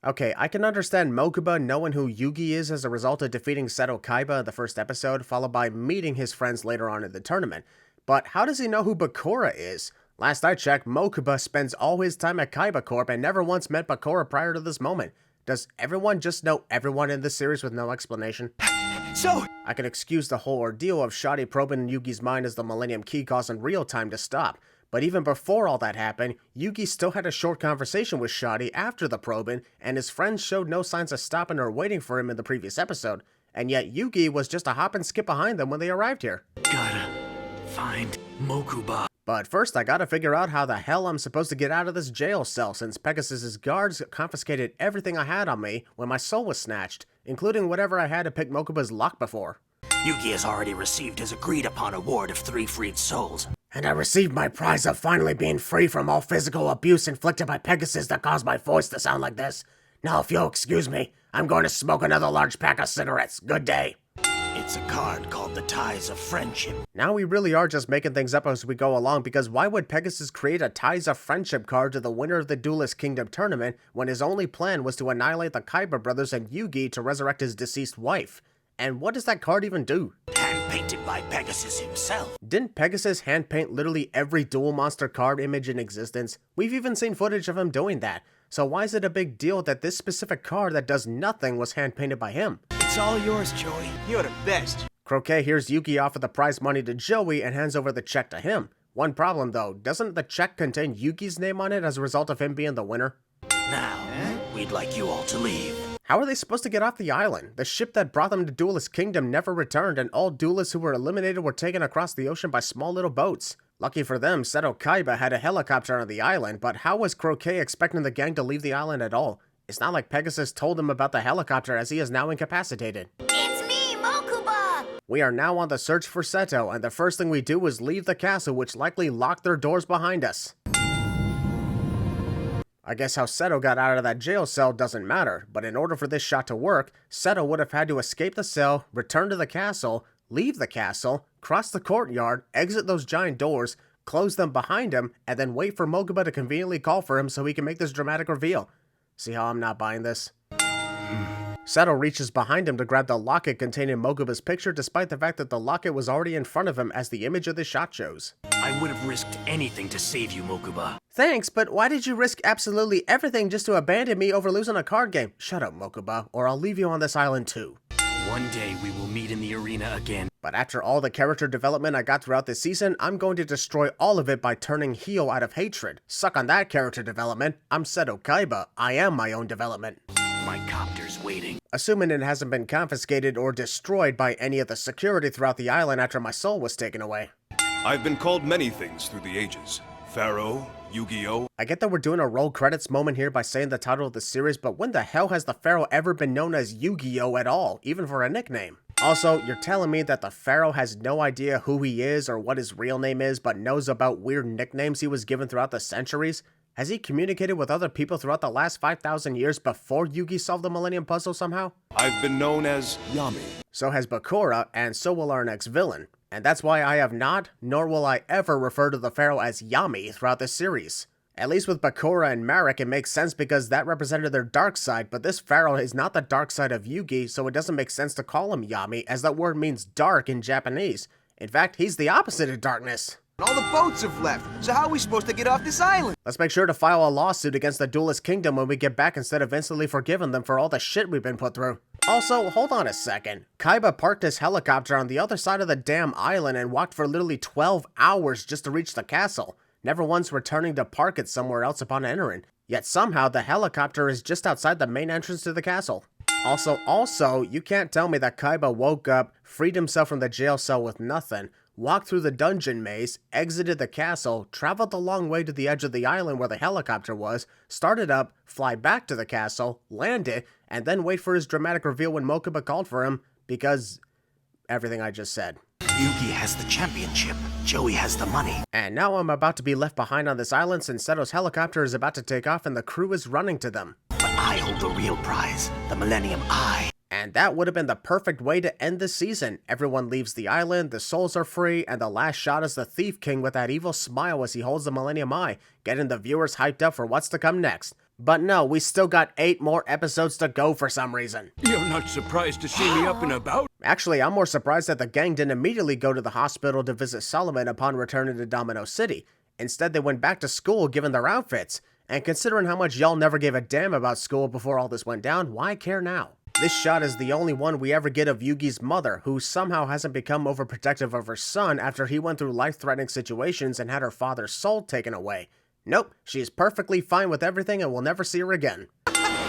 Okay, I can understand Mokuba knowing who Yugi is as a result of defeating Seto Kaiba in the first episode, followed by meeting his friends later on in the tournament. But how does he know who Bakura is? Last I checked, Mokuba spends all his time at Kaiba Corp and never once met Bakura prior to this moment. Does everyone just know everyone in this series with no explanation? So, I can excuse the whole ordeal of Shadi probing Yugi's mind as the Millennium Key calls in real time to stop. But even before all that happened, Yugi still had a short conversation with Shadi after the probing, and his friends showed no signs of stopping or waiting for him in the previous episode. And yet Yugi was just a hop and skip behind them when they arrived here. gotta find Mokuba. But first I gotta figure out how the hell I'm supposed to get out of this jail cell since Pegasus's guards confiscated everything I had on me when my soul was snatched, including whatever I had to pick Mokuba's lock before. Yugi has already received his agreed-upon award of 3 freed souls. And I received my prize of finally being free from all physical abuse inflicted by Pegasus that caused my voice to sound like this. Now if you'll excuse me, I'm going to smoke another large pack of cigarettes. Good day. It's a card called the Ties of Friendship. Now we really are just making things up as we go along, because why would Pegasus create a Ties of Friendship card to the winner of the Duelist Kingdom tournament when his only plan was to annihilate the Kaiba brothers and Yugi to resurrect his deceased wife? And what does that card even do? Hand-painted by Pegasus himself. Didn't Pegasus hand-paint literally every Duel Monster card image in existence? We've even seen footage of him doing that. So why is it a big deal that this specific card that does nothing was hand-painted by him? It's all yours, Joey. You're the best. Croquet hears Yugi offer the prize money to Joey and hands over the check to him. One problem though, doesn't the check contain Yugi's name on it as a result of him being the winner? Now, we'd like you all to leave. How are they supposed to get off the island? The ship that brought them to Duelist Kingdom never returned, and all duelists who were eliminated were taken across the ocean by small little boats. Lucky for them, Seto Kaiba had a helicopter on the island, but how was Croquet expecting the gang to leave the island at all? It's not like Pegasus told him about the helicopter, as he is now incapacitated. It's me, Mokuba! We are now on the search for Seto, and the first thing we do is leave the castle, which likely locked their doors behind us. I guess how Seto got out of that jail cell doesn't matter, but in order for this shot to work, Seto would have had to escape the cell, return to the castle, leave the castle, cross the courtyard, exit those giant doors, close them behind him, and then wait for Mokuba to conveniently call for him so he can make this dramatic reveal. See how I'm not buying this? Seto reaches behind him to grab the locket containing Mokuba's picture, despite the fact that the locket was already in front of him as the image of the shot shows. I would have risked anything to save you, Mokuba. Thanks, but why did you risk absolutely everything just to abandon me over losing a card game? Shut up, Mokuba, or I'll leave you on this island too. One day we will meet in the arena again. But after all the character development I got throughout this season, I'm going to destroy all of it by turning heel out of hatred. Suck on that character development. I'm Seto Kaiba. I am my own development. My copter's waiting. Assuming it hasn't been confiscated or destroyed by any of the security throughout the island after my soul was taken away. I've been called many things through the ages. Pharaoh, Yu-Gi-Oh! I get that we're doing a roll credits moment here by saying the title of the series, but when the hell has the Pharaoh ever been known as Yu-Gi-Oh at all, even for a nickname? Also, you're telling me that the Pharaoh has no idea who he is or what his real name is, but knows about weird nicknames he was given throughout the centuries? Has he communicated with other people throughout the last 5,000 years before Yugi solved the Millennium Puzzle somehow? I've been known as Yami. So has Bakura, and so will our next villain. And that's why I have not, nor will I ever refer to the Pharaoh as Yami throughout this series. At least with Bakura and Maracle, it makes sense because that represented their dark side, but this Pharaoh is not the dark side of Yugi, so it doesn't make sense to call him Yami, as that word means dark in Japanese. In fact, he's the opposite of darkness. All the boats have left, so how are we supposed to get off this island? Let's make sure to file a lawsuit against the Duelist Kingdom when we get back instead of instantly forgiving them for all the shit we've been put through. Also, hold on a second. Kaiba parked his helicopter on the other side of the damn island and walked for literally 12 hours just to reach the castle, never once returning to park it somewhere else upon entering. Yet somehow the helicopter is just outside the main entrance to the castle. Also, you can't tell me that Kaiba woke up, freed himself from the jail cell with nothing, walked through the dungeon maze, exited the castle, traveled the long way to the edge of the island where the helicopter was, started up, fly back to the castle, land it, and then wait for his dramatic reveal when Mokuba called for him, because everything I just said. Yugi has the championship. Joey has the money. And now I'm about to be left behind on this island since Seto's helicopter is about to take off and the crew is running to them. But I hold the real prize, the Millennium Eye. And that would have been the perfect way to end the season. Everyone leaves the island, the souls are free, and the last shot is the Thief King with that evil smile as he holds the Millennium Eye, getting the viewers hyped up for what's to come next. But no, we still got 8 more episodes to go for some reason. You're not surprised to see me up and about? Actually, I'm more surprised that the gang didn't immediately go to the hospital to visit Solomon upon returning to Domino City. Instead, they went back to school given their outfits. And considering how much y'all never gave a damn about school before all this went down, why care now? This shot is the only one we ever get of Yugi's mother, who somehow hasn't become overprotective of her son after he went through life-threatening situations and had her father's soul taken away. Nope, she's perfectly fine with everything and we'll never see her again.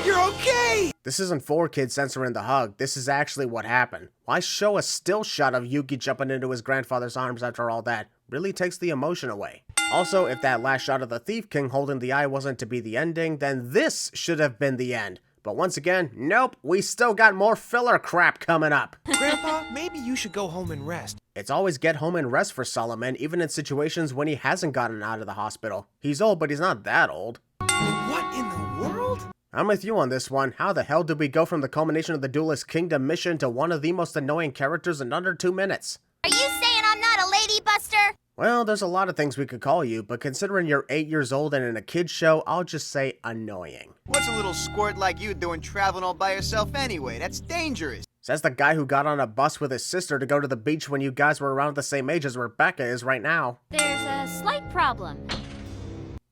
You're okay! This isn't 4Kids censoring the hug, this is actually what happened. Why show a still shot of Yugi jumping into his grandfather's arms after all that? Really takes the emotion away. Also, if that last shot of the Thief King holding the eye wasn't to be the ending, then this should have been the end. But once again, nope, we still got more filler crap coming up. Grandpa, maybe you should go home and rest. It's always get home and rest for Solomon, even in situations when he hasn't gotten out of the hospital. He's old, but he's not that old. What in the world? I'm with you on this one. How the hell did we go from the culmination of the Duelist Kingdom mission to one of the most annoying characters in under 2 minutes? Are you saying I'm not a lady buster? Well, there's a lot of things we could call you, but considering you're 8 years old and in a kid's show, I'll just say annoying. What's a little squirt like you doing traveling all by yourself anyway? That's dangerous. Says the guy who got on a bus with his sister to go to the beach when you guys were around the same age as Rebecca is right now. There's a slight problem.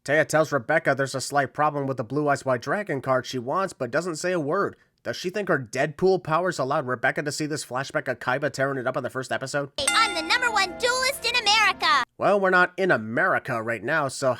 Taya tells Rebecca there's a slight problem with the Blue Eyes White Dragon card she wants, but doesn't say a word. Does she think her Deadpool powers allowed Rebecca to see this flashback of Kaiba tearing it up in the first episode? Hey, I'm the #1 duelist in America. Well, we're not in America right now, so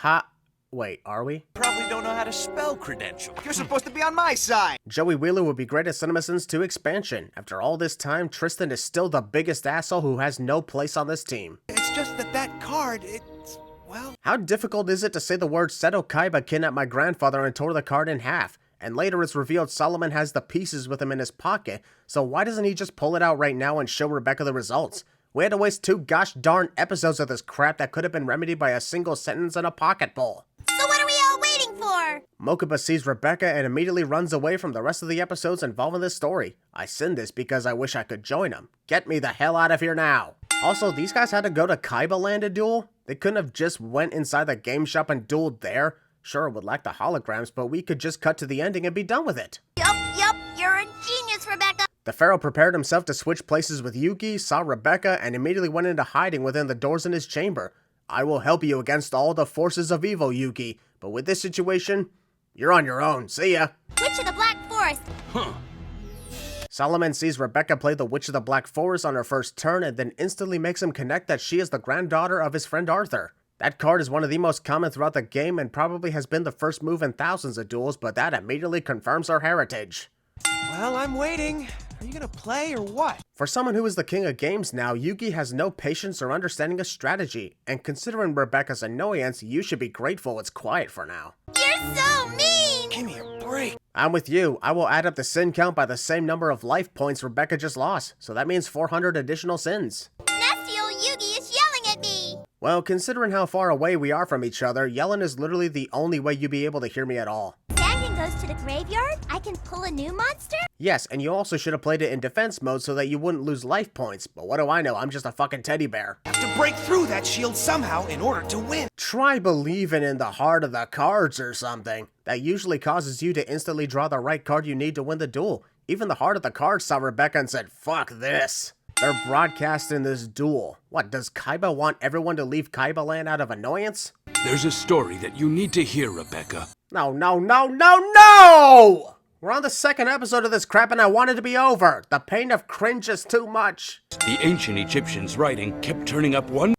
wait, are we? Probably don't know how to spell credential. You're supposed to be on my side. Joey Wheeler would be great at CinemaSins 2 expansion. After all this time, Tristan is still the biggest asshole who has no place on this team. It's just that card, it's, well... How difficult is it to say the word Seto Kaiba kidnapped my grandfather and tore the card in half? And later it's revealed Solomon has the pieces with him in his pocket, so why doesn't he just pull it out right now and show Rebecca the results? We had to waste 2 gosh darn episodes of this crap that could have been remedied by a single sentence and a pocket pull. So what are we all waiting for? Mokuba sees Rebecca and immediately runs away from the rest of the episodes involving this story. I send this because I wish I could join him. Get me the hell out of here now. Also, these guys had to go to Kaiba Land to duel? They couldn't have just went inside the game shop and dueled there? Sure, it would lack the holograms, but we could just cut to the ending and be done with it. Yup, you're a genius, Rebecca. The Pharaoh prepared himself to switch places with Yugi, saw Rebecca, and immediately went into hiding within the doors in his chamber. I will help you against all the forces of evil, Yugi, but with this situation, you're on your own. See ya. Witch of the Black Forest. Solomon sees Rebecca play the Witch of the Black Forest on her first turn and then instantly makes him connect that she is the granddaughter of his friend Arthur. That card is one of the most common throughout the game and probably has been the first move in thousands of duels, but that immediately confirms her heritage. Well, I'm waiting. Are you gonna play or what? For someone who is the king of games now, Yugi has no patience or understanding of strategy, and considering Rebecca's annoyance, you should be grateful it's quiet for now. You're so mean. Give me a break. I'm with you. I will add up the sin count by the same number of life points Rebecca just lost, so that means 400 additional sins. Nasty old Yugi is yelling at me. Well, considering how far away we are from each other, yelling is literally the only way you'd be able to hear me at all. Sandin goes to the graveyard? I can pull a new monster? Yes, and you also should have played it in defense mode so that you wouldn't lose life points, but what do I know, I'm just a fucking teddy bear. Have to break through that shield somehow in order to win. Try believing in the heart of the cards or something. That usually causes you to instantly draw the right card you need to win the duel. Even the heart of the cards saw Rebecca and said, fuck this. They're broadcasting this duel. What, does Kaiba want everyone to leave Kaiba Land out of annoyance? There's a story that you need to hear, Rebecca. No! We're on the second episode of this crap and I want it to be over. The pain of cringe is too much. The ancient Egyptians' writing kept turning up one...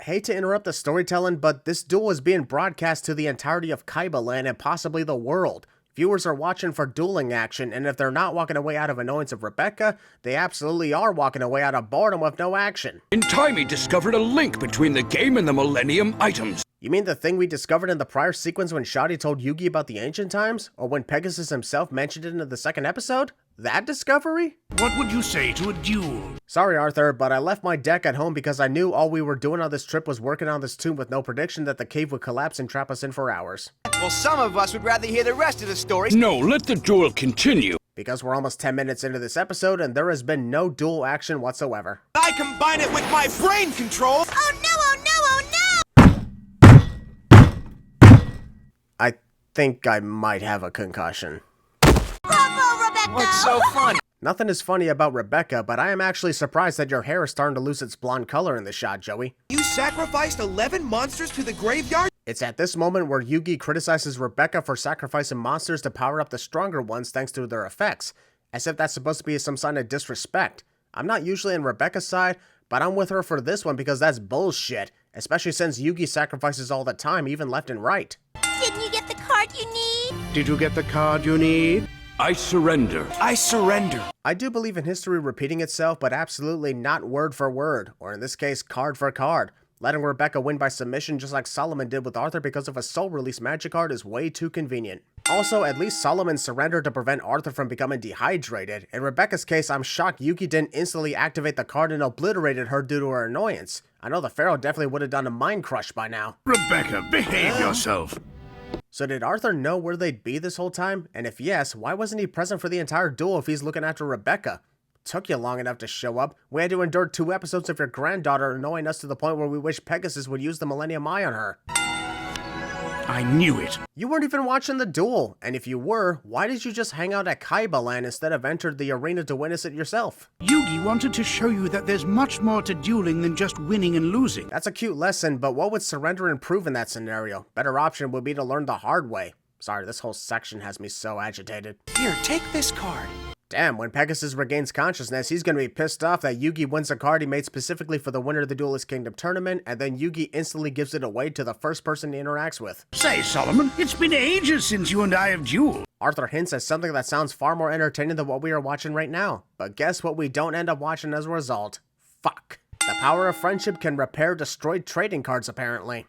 Hate to interrupt the storytelling, but this duel is being broadcast to the entirety of Kaiba Land and possibly the world. Viewers are watching for dueling action, and if they're not walking away out of annoyance of Rebecca, they absolutely are walking away out of boredom with no action. In time, he discovered a link between the game and the Millennium items. You mean the thing we discovered in the prior sequence when Shadi told Yugi about the ancient times? Or when Pegasus himself mentioned it in the second episode? That discovery? What would you say to a duel? Sorry, Arthur, but I left my deck at home because I knew all we were doing on this trip was working on this tomb with no prediction that the cave would collapse and trap us in for hours. Well, some of us would rather hear the rest of the story. No, let the duel continue. Because we're almost 10 minutes into this episode and there has been no duel action whatsoever. I combine it with my brain control. Oh no, oh no, oh no! think I might have a concussion. Bravo, Rebecca! What's so funny? Nothing is funny about Rebecca, but I am actually surprised that your hair is starting to lose its blonde color in the shot, Joey. You sacrificed 11 monsters to the graveyard? It's at this moment where Yugi criticizes Rebecca for sacrificing monsters to power up the stronger ones thanks to their effects, as if that's supposed to be some sign of disrespect. I'm not usually on Rebecca's side, but I'm with her for this one because that's bullshit, especially since Yugi sacrifices all the time, even left and right. Didn't you get the card you need? Did you get the card you need? I surrender. I surrender. I do believe in history repeating itself, but absolutely not word for word, or in this case, card for card. Letting Rebecca win by submission just like Solomon did with Arthur because of a soul release magic card is way too convenient. Also, at least Solomon surrendered to prevent Arthur from becoming dehydrated. In Rebecca's case, I'm shocked Yuki didn't instantly activate the card and obliterated her due to her annoyance. I know the Pharaoh definitely would have done a mind crush by now. Rebecca, behave yourself. So did Arthur know where they'd be this whole time? And if yes, why wasn't he present for the entire duel if he's looking after Rebecca? Took you long enough to show up. We had to endure 2 episodes of your granddaughter annoying us to the point where we wish Pegasus would use the Millennium Eye on her. I knew it. You weren't even watching the duel, and if you were, why did you just hang out at Kaiba Land instead of entered the arena to witness it yourself? Yugi wanted to show you that there's much more to dueling than just winning and losing. That's a cute lesson, but what would surrender improve in that scenario? Better option would be to learn the hard way. Sorry, this whole section has me so agitated. Here, take this card. Damn, when Pegasus regains consciousness, he's gonna be pissed off that Yugi wins a card he made specifically for the winner of the Duelist Kingdom tournament, and then Yugi instantly gives it away to the first person he interacts with. Say, Solomon, it's been ages since you and I have dueled. Arthur hints at something that sounds far more entertaining than what we are watching right now. But guess what we don't end up watching as a result? Fuck. The power of friendship can repair destroyed trading cards, apparently.